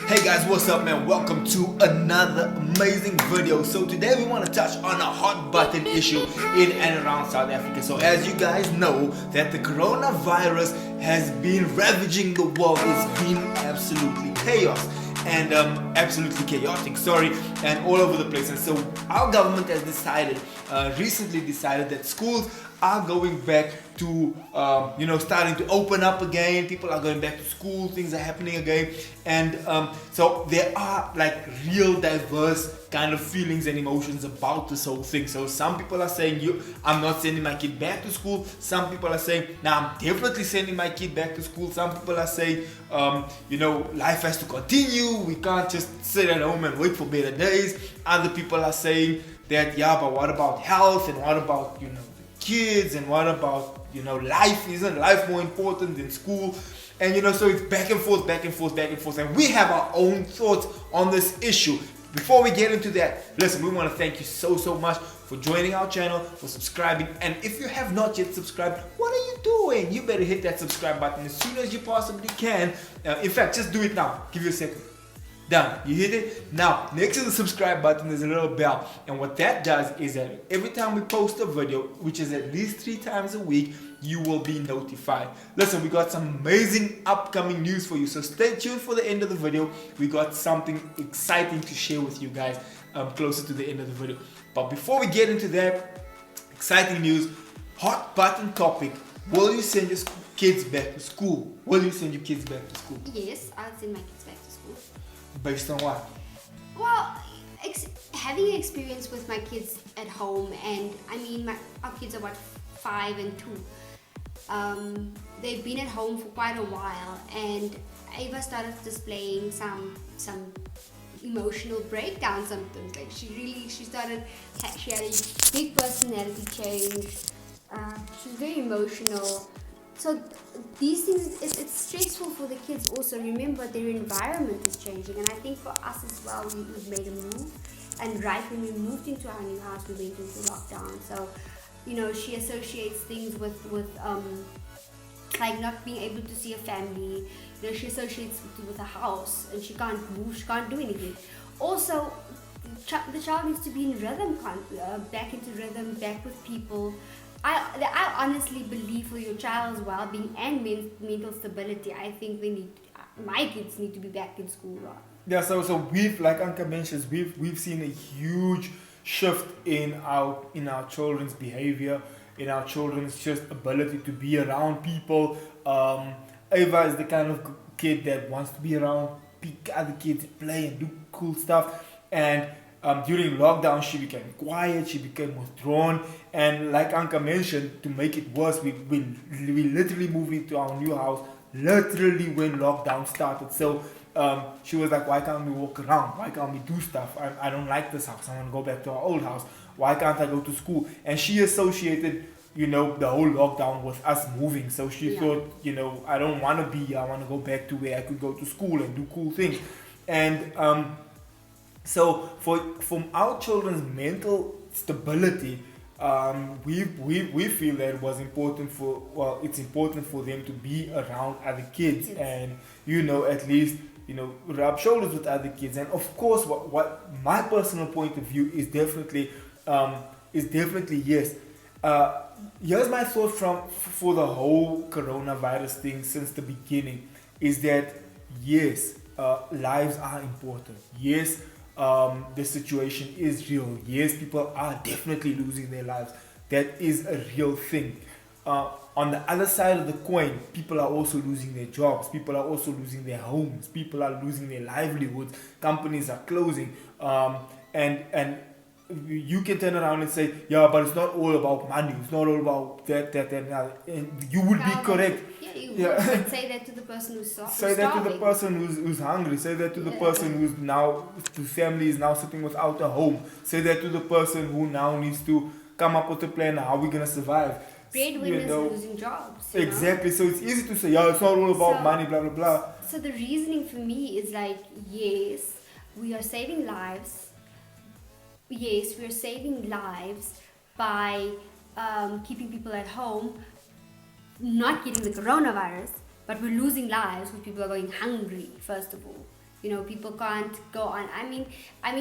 Hey guys, what's up man? Welcome to another amazing video. So today we want to touch on a hot button issue in and around South Africa. So as you guys know that the coronavirus has been ravaging the world. It's been absolutely chaos and absolutely chaotic, and all over the place. And so our government has recently decided that schools are going back to starting to open up again. People are going back to school, things are happening again, and so there are like real diverse kind of feelings and emotions about this whole thing. So some people are saying, I'm not sending my kid back to school. Some people are saying, I'm definitely sending my kid back to school. Some people are saying, life has to continue, we can't just sit at home and wait for better days. Other people are saying that, but what about health, and what about kids, and what about life? Isn't life more important than school? And so it's back and forth, and we have our own thoughts on this issue. Before we get into that, listen, we want to thank you so much for joining our channel, for subscribing. And if you have not yet subscribed, what are you doing? You better hit that subscribe button as soon as you possibly can. In fact, just do it now. Give you a second. Done. You hit it? Now, next to the subscribe button is a little bell. And what that does is that every time we post a video, which is at least 3 times a week, you will be notified. Listen, we got some amazing upcoming news for you. So stay tuned for the end of the video. We got something exciting to share with you guys closer to the end of the video. But before we get into that exciting news, hot button topic, will you send your kids back to school? Will you send your kids back to school? Yes, I'll send my kids back to school. Based on what? Well, having experience with my kids at home, and I mean, our kids are 5 and 2. They've been at home for quite a while, and Ava started displaying some emotional breakdown symptoms. Like she had a big personality change. She's very emotional. So these things, it's stressful for the kids also. Remember, their environment is changing, and I think for us as well, we've made a move. And right when we moved into our new house, we went into lockdown. So, she associates things with like not being able to see a family. She associates it with a house, and she can't move, she can't do anything. Also, the child needs to be in rhythm, back into rhythm, back with people. I honestly believe for your child's well-being and mental stability, I think my kids need to be back in school. Right? Yeah, so we've, like Anka mentions, we've seen a huge shift in our children's behavior, in our children's just ability to be around people. Ava is the kind of kid that wants to be around other kids, play and do cool stuff. And during lockdown, she became quiet, she became withdrawn, and like Anka mentioned, to make it worse, we literally moved into our new house literally when lockdown started. So she was like, why can't we walk around? Why can't we do stuff? I don't like this house. I want to go back to our old house. Why can't I go to school? And she associated, the whole lockdown with us moving. So she thought, I don't want to be here. I want to go back to where I could go to school and do cool things. And so from our children's mental stability, we feel that it was important it's important for them to be around other kids, and at least rub shoulders with other kids. And of course, what my personal point of view is definitely yes. Here's my thought for the whole coronavirus thing since the beginning, is that yes, lives are important. Yes, the situation is real. Yes, people are definitely losing their lives. That is a real thing. On the other side of the coin, people are also losing their jobs. People are also losing their homes. People are losing their livelihoods. Companies are closing. And you can turn around and say, but it's not all about money. It's not all about that, and you would be correct. Would say that to the person who's say that to the person who's hungry. Say that to the person whose family is now sitting without a home. Say that to the person who now needs to come up with a plan. How are we gonna survive? Breadwinners are losing jobs. Exactly. So it's easy to say, it's not all about money, blah blah blah. So the reasoning for me is like, yes, we are saving lives. Yes, we are saving lives by keeping people at home, not getting the coronavirus, but we're losing lives, because people are going hungry, first of all. People can't go on. I mean,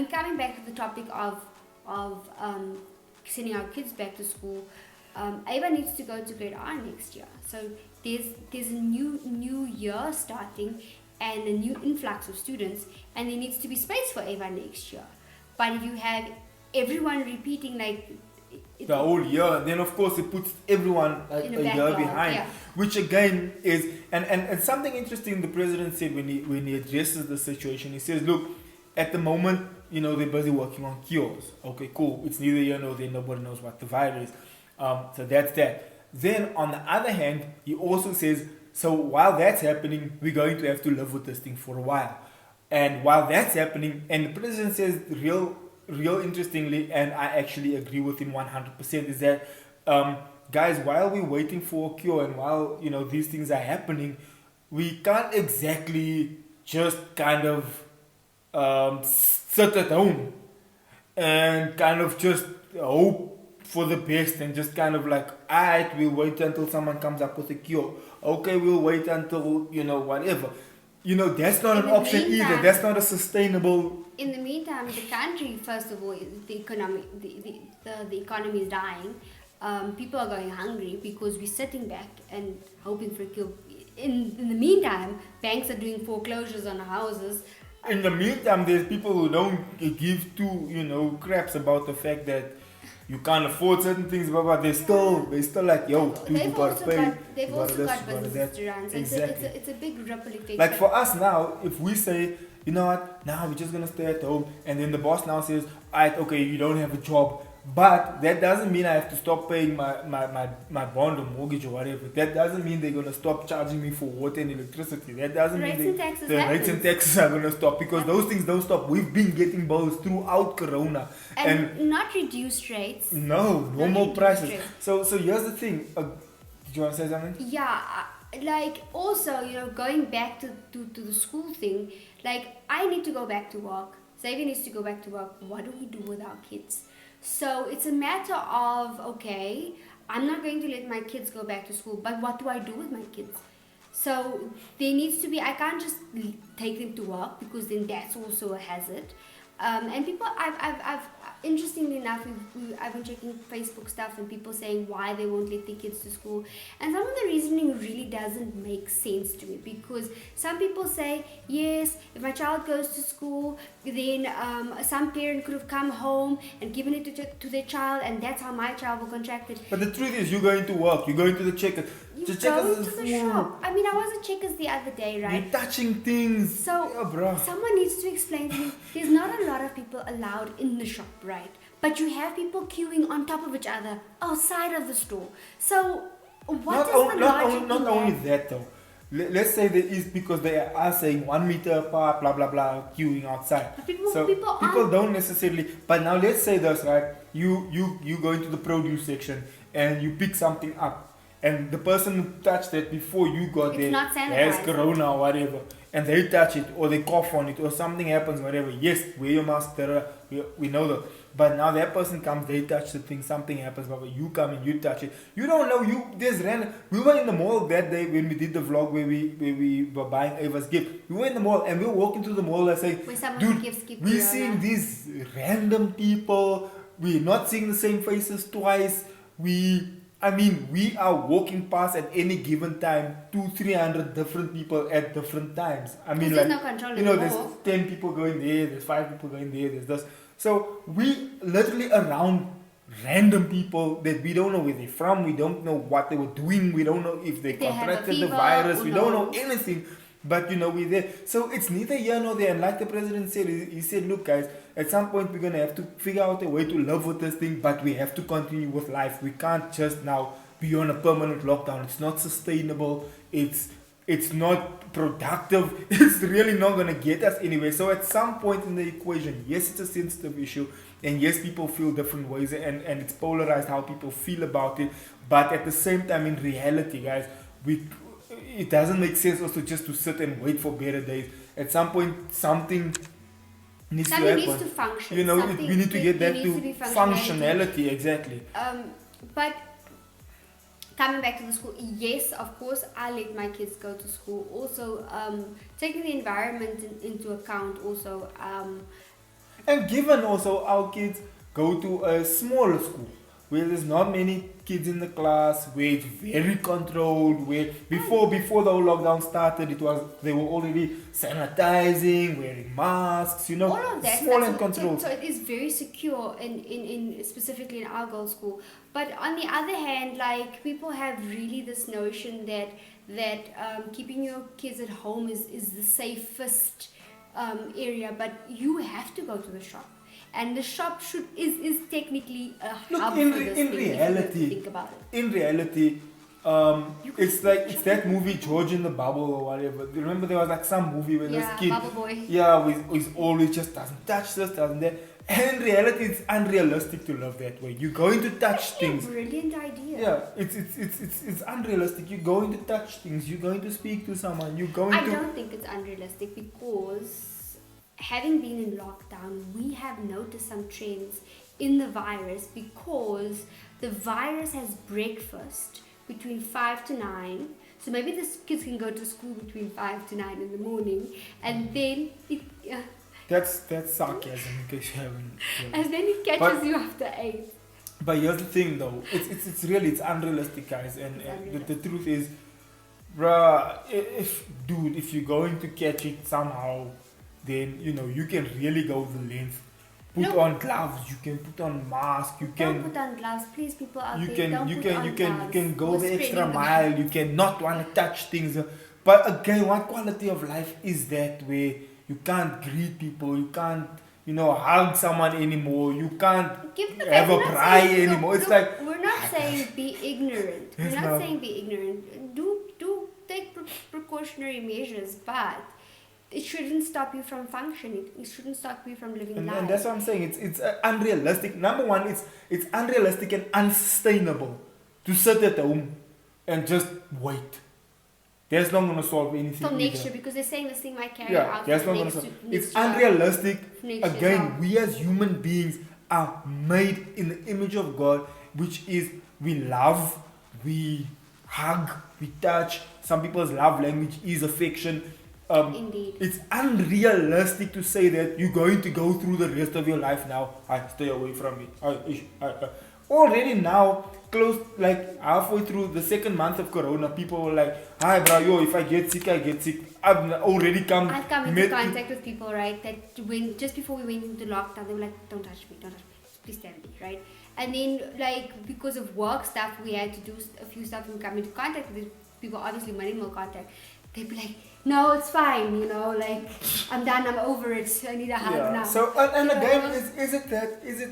coming back to the topic of sending our kids back to school. Ava needs to go to grade R next year. So there's a new year starting and a new influx of students, and there needs to be space for Ava next year. But if you have everyone repeating the whole year, then of course it puts everyone a year behind, yeah. Which again is and something interesting the president said when he addresses the situation. He says, look, at the moment, they're busy working on cures. Okay, cool. It's neither here nor there. Nobody knows what the virus is. So that's that. Then on the other hand, he also says, so while that's happening, we're going to have to live with this thing for a while. And while that's happening, and the president says real interestingly, and I actually agree with him 100%, is that guys, while we're waiting for a cure and while these things are happening, we can't exactly just kind of sit at home and kind of just hope for the best and just kind of like, alright, we'll wait until someone comes up with a cure. Okay, we'll wait until whatever. That's not an option either. That's not a sustainable. In the meantime, the country, first of all, the economy is dying. People are going hungry because we're sitting back and hoping for a cure. In the meantime, banks are doing foreclosures on houses. In the meantime, there's people who don't give two craps about the fact that you can't afford certain things, but they're still like, yo, dude, you gotta pay. They've also got businesses to run. So exactly. It's a big ripple effect. Like for us now, if we say, you know what, now we're just gonna stay at home, and then the boss now says, alright, okay, you don't have a job, but that doesn't mean I have to stop paying my bond or mortgage or whatever. That doesn't mean they're gonna stop charging me for water and electricity. That doesn't mean the rates and taxes are gonna stop, because those things don't stop. We've been getting bills throughout Corona. And not reduced rates. No, normal prices. So here's the thing. Do you want to say something? Yeah, like also, going back to the school thing, like I need to go back to work. Xavier needs to go back to work. What do we do with our kids? So it's a matter of, okay, I'm not going to let my kids go back to school, but what do I do with my kids? So there needs to be, I can't just take them to work because then that's also a hazard. And people, interestingly enough, I've been checking Facebook stuff and people saying why they won't let their kids to school. And some of the reasoning really doesn't make sense to me, because some people say, yes, if my child goes to school, then some parent could have come home and given it to their child, and that's how my child will contract it. But the truth is, you're going to work, you're going to the Checkers. You go to the shop. I mean, I was at Checkers the other day, right? You're touching things. So, yeah, bro. Someone needs to explain to me, there's not a lot of people allowed in the shop, right? But you have people queuing on top of each other outside of the store. So, what is the logic in that? Not only that, though. Let's say there is, because they are saying 1 meter apart, blah blah blah, queuing outside. But people don't necessarily. But now let's say this, right? You go into the produce section and you pick something up, and the person who touched it before you got there has corona or whatever, and they touch it or they cough on it or something happens, whatever. Yes, wear your mask, we know that. But now that person comes, they touch the thing, something happens, but you come and you touch it. You don't know, there's random. We were in the mall that day when we did the vlog where we were buying Ava's gift. We were in the mall and we were walking through the mall and saying, dude, we're seeing these random people. We're not seeing the same faces twice. We are walking past at any given time 200-300 different people at different times. I mean, like, no control there's 10 people going there, there's 5 people going there, there's this. So we literally around random people that we don't know where they're from, we don't know what they were doing, we don't know if they contracted the virus, we don't know anything. But we're there. So it's neither here nor there. And like the president said, he said, look guys, at some point we're going to have to figure out a way to live with this thing, but we have to continue with life. We can't just now be on a permanent lockdown. It's not sustainable. It's not productive. It's really not going to get us anywhere. So at some point in the equation, yes, it's a sensitive issue. And yes, people feel different ways. And it's polarized how people feel about it. But at the same time, in reality, guys, it doesn't make sense also just to sit and wait for better days. At some point, something needs to happen. Needs to function. We need to get back to functionality, exactly. But coming back to the school, yes, of course, I let my kids go to school. Also, taking the environment into account. Also, And given also our kids go to a smaller school where there's not many kids in the class, where it's very controlled, where before the whole lockdown started, they were already sanitizing, wearing masks, all of that. small and controlled. So it is very secure in specifically in our girls' school. But on the other hand, like, people have really this notion that keeping your kids at home is the safest area, but you have to go to the shop. And the shop is technically a hub for this thing, if you think about it. In reality, it's that movie George in the Bubble or whatever. Remember there was like some movie where this kid, Bubble Boy. Who's always just doesn't touch this, doesn't that. And in reality, it's unrealistic to live that way. You're going to touch things. A brilliant idea. Yeah, it's unrealistic. You're going to touch things. You're going to speak to someone. I don't think it's unrealistic, because having been in lockdown, we have noticed some trends in the virus, because the virus has breakfast between 5 to 9. So maybe the kids can go to school between 5 to 9 in the morning, and then that's sarcasm, in case you haven't. And then it catches you after 8. But here's the thing, though. It's really unrealistic, guys. And the truth is, bruh, if you're going to catch it somehow, then you can really go the length. Put on gloves. You can put on mask. Don't put on gloves, please, people out there. You can go the extra mile. You can not want to touch things. But again, what quality of life is that where you can't greet people, you can't hug someone anymore, you can't have a braai anymore. It's like, we're not saying be ignorant. We're not saying be ignorant. Do take precautionary measures, but it shouldn't stop you from functioning. It shouldn't stop you from living life. And that's what I'm saying. It's unrealistic. Number one, it's unrealistic and unsustainable to sit at home and just wait. That's not going to solve anything. Till next year, because they're saying this thing might carry out. That's not going to solve. It's unrealistic. Again, we as human beings are made in the image of God, which is we love, we hug, we touch. Some people's love language is affection. Indeed. It's unrealistic to say that you're going to go through the rest of your life now. Stay away from me. Already now, close, like halfway through the second month of Corona, people were like, "Hi, bro, if I get sick, I get sick." I've come into contact with people, right? That just before we went into lockdown, they were like, "Don't touch me, please stand me," right? And then, like, because of work stuff, we had to do a few stuff and come into contact with people, obviously minimal contact. They'd be like, "No, it's fine, like, I'm done, I'm over it, I need a hug now." So, and again, is it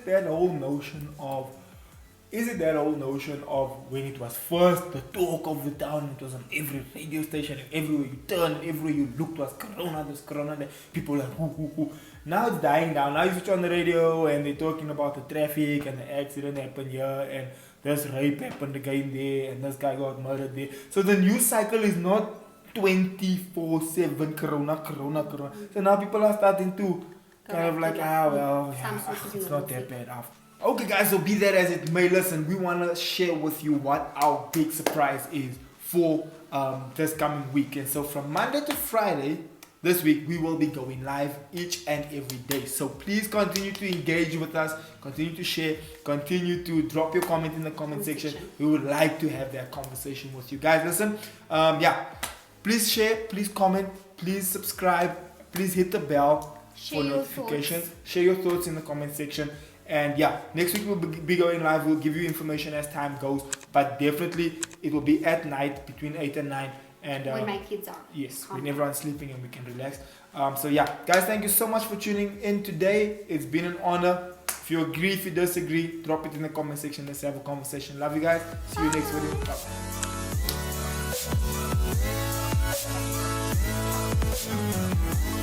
that whole notion of when it was first the talk of the town, it was on every radio station, and everywhere you turn, everywhere you looked was Corona, there's Corona there. People are like, hoo. Now it's dying down. Now you switch on the radio and they're talking about the traffic and the accident happened here and this rape happened again there and this guy got murdered there. So the news cycle is not 24/7 Corona. So now people are starting to kind of like, it's not that bad after. Okay guys, so be that as it may, listen, we want to share with you what our big surprise is for this coming week. And so from Monday to Friday this week, we will be going live each and every day. So please continue to engage with us, continue to share, continue to drop your comment in the comment section. We would like to have that conversation with you guys. Listen, please share, please comment, please subscribe, please hit the bell for notifications. Share your thoughts in the comment section. And next week we'll be going live. We'll give you information as time goes, but definitely it will be at night between 8 and 9. And when my kids are. Yes, when everyone's sleeping and we can relax. Guys, thank you so much for tuning in today. It's been an honor. If you agree, if you disagree, drop it in the comment section. Let's have a conversation. Love you guys. See you next video. Bye.